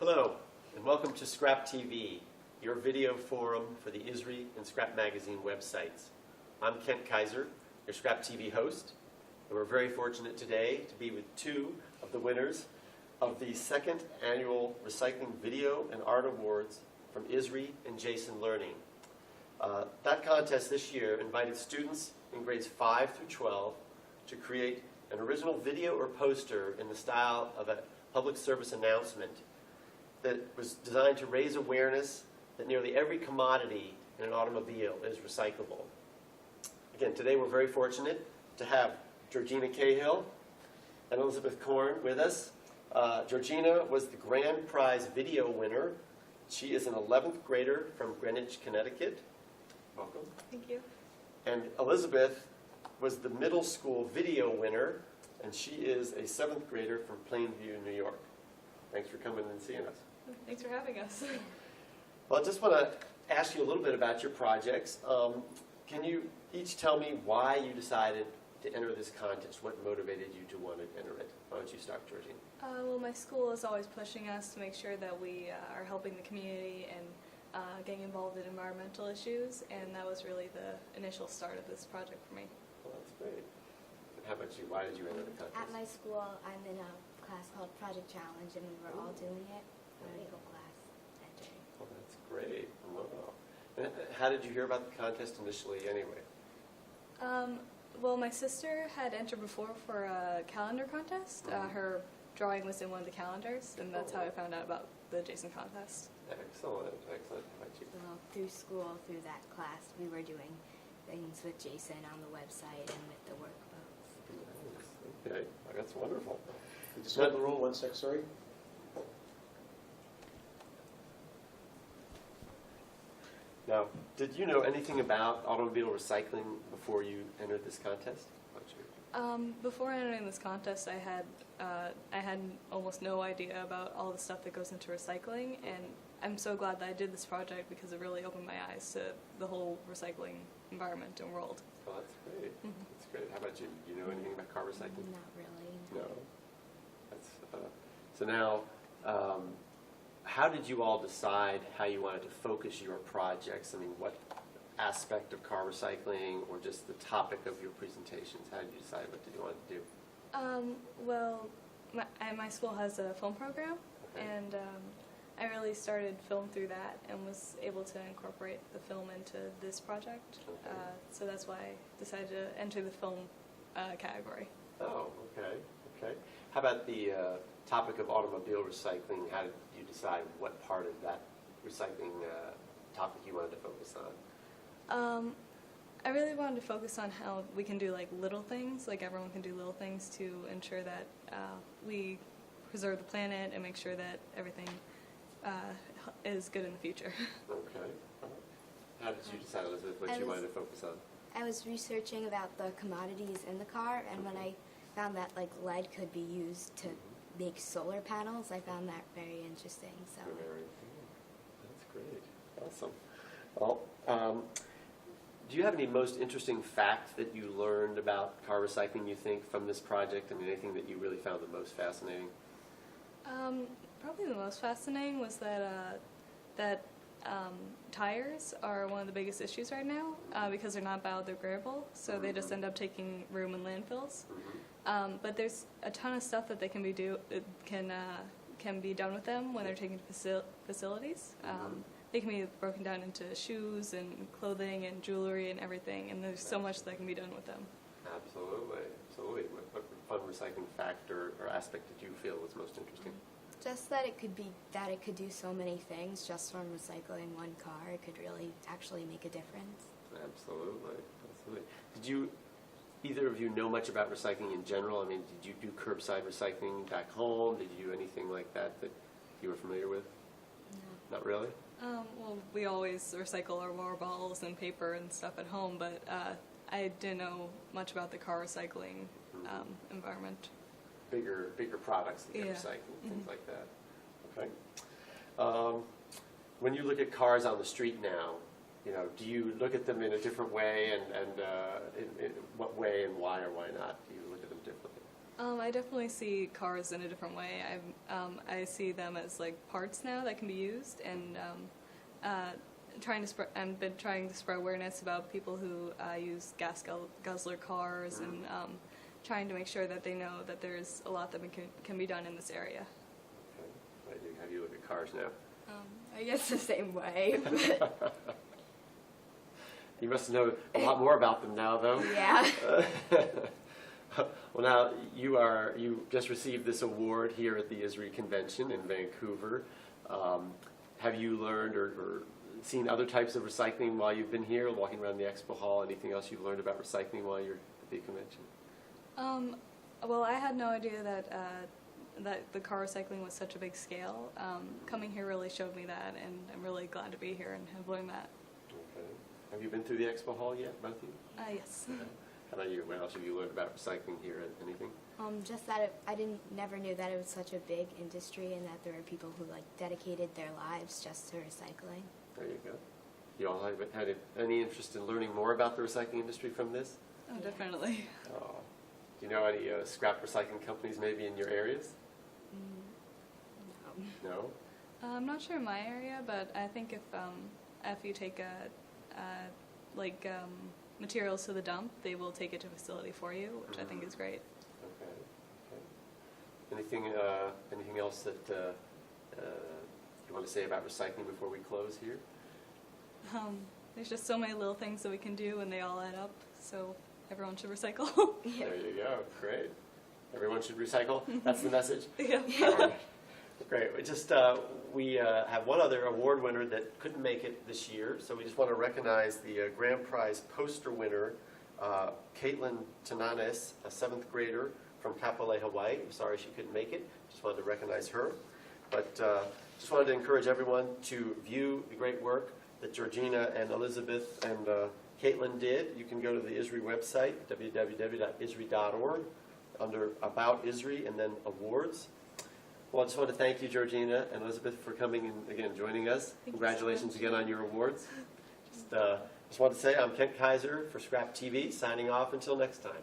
Hello, and welcome to ScrapTV, your video forum for the ISRI and Scrap Magazine websites. I'm Kent Kiser, your ScrapTV host, and we're very fortunate today to be with two of the winners of the second annual Recycling Video and Art Awards from ISRI and Jason Learning. That contest this year invited students in grades 5 through 12 to create an original video or poster in the style of a public service announcement that was designed to raise awareness that nearly every commodity in an automobile is recyclable. Again, today we're very fortunate to have Georgina Cahill and Elizabeth Korn with us. Georgina was the grand prize video winner. She is an 11th grader from Greenwich, Connecticut. Welcome. Thank you. And Elizabeth was the middle school video winner, and she is a 7th grader from Plainview, New York. Thanks for coming and seeing us. Thanks for having us. Well, I just want to ask you a little bit about your projects. Can you each tell me why you decided to enter this contest? What motivated you to want to enter it? Why don't you start, Georgina? Well, my school is always pushing us to make sure that we are helping the community and getting involved in environmental issues, and that was really the initial start of this project for me. Well, that's great. And how about you? Why did you enter the contest? At my school, I'm in a class called Project Challenge, and we were all doing it. Really cool class. Entering. Well, that's great. Wow. And how did you hear about the contest initially anyway? Well, my sister had entered before for a calendar contest. Her drawing was in one of the calendars, and that's how I found out about the Jason contest. Excellent, excellent. How about you? Well, through school, through that class, we were doing things with Jason on the website and with the workbooks. Nice. Okay, well, that's wonderful. Describe the rule 1 sec, sorry. Now, did you know anything about automobile recycling before you entered this contest? Before entering this contest, I had almost no idea about all the stuff that goes into recycling, and I'm so glad that I did this project because it really opened my eyes to the whole recycling environment and world. Oh, that's great. That's great. How about you? Do you know anything about car recycling? Not really. No. That's, so now, how did you all decide how you wanted to focus your projects? I mean, what aspect of car recycling or just the topic of your presentations? How did you decide what did you want to do? Well, my school has a film program, and I really started film through that and was able to incorporate the film into this project. Okay. So that's why I decided to enter the film category. Oh, okay, okay. How about the topic of automobile recycling? How did you decide what part of that recycling topic you wanted to focus on? I really wanted to focus on how we can do like little things, like everyone can do little things to ensure that we preserve the planet and make sure that everything is good in the future. Okay. How did you decide, Elizabeth, what you wanted to focus on? I was researching about the commodities in the car, and when I found that like lead could be used to make solar panels, I found that very interesting. So. Very good. That's great. Awesome. Well, do you have any most interesting fact that you learned about car recycling, you think, from this project? I mean, anything that you really found the most fascinating? Probably the most fascinating was that tires are one of the biggest issues right now because they're not biodegradable, so they just end up taking room in landfills. But there's a ton of stuff that they can be done with them when they're taken to facilities. They can be broken down into shoes and clothing and jewelry and everything, and there's so much that can be done with them. Absolutely, absolutely. What fun recycling factor or aspect did you feel was most interesting? Just that it could do so many things just from recycling one car. It could really actually make a difference. Absolutely, absolutely. Did either of you know much about recycling in general? I mean, did you do curbside recycling back home? Did you do anything like that that you were familiar with? No. Not really? Well, we always recycle our water bottles and paper and stuff at home, but I didn't know much about the car recycling environment. Bigger products that get recycled, things like that. Okay. When you look at cars on the street now, do you look at them in a different way, and in what way and why or why not do you look at them differently? I definitely see cars in a different way. I see them as like parts now that can be used, and I've been trying to spread awareness about people who use gas guzzler cars, and trying to make sure that they know that there's a lot that can be done in this area. Okay. How do you look at cars now? I guess the same way. But You must know a lot more about them now, though. yeah. Well, now you just received this award here at the ISRI convention in Vancouver. Have you learned or seen other types of recycling while you've been here, walking around the expo hall? Anything else you've learned about recycling while you're at the convention? Well, I had no idea that the car recycling was such a big scale. Coming here really showed me that, and I'm really glad to be here and have learned that. Okay. Have you been through the expo hall yet, both of you? Yes. Okay. How about you? What else have you learned about recycling here? Anything? Just that I never knew that it was such a big industry, and that there were people who like dedicated their lives just to recycling. There you go. You all had any interest in learning more about the recycling industry from this? Oh, definitely. Oh. Do you know any scrap recycling companies maybe in your areas? No. No? I'm not sure in my area, but I think if you take materials to the dump, they will take it to a facility for you, which I think is great. Okay. Anything else that you want to say about recycling before we close here? There's just so many little things that we can do, and they all add up, so everyone should recycle. There you go. Great. Everyone should recycle. That's the message. Yeah. Great. We have one other award winner that couldn't make it this year, so we just want to recognize the grand prize poster winner, Caitlin Tananis, a 7th grader from Kapolei, Hawaii. I'm sorry she couldn't make it. Just wanted to recognize her. But just wanted to encourage everyone to view the great work that Georgina and Elizabeth and Caitlin did. You can go to the ISRI website, www.isri.org, under About ISRI and then Awards. Well, I just want to thank you, Georgina and Elizabeth, for coming and, again, joining us. Congratulations again on your awards. Just want to say I'm Kent Kiser for ScrapTV, signing off until next time.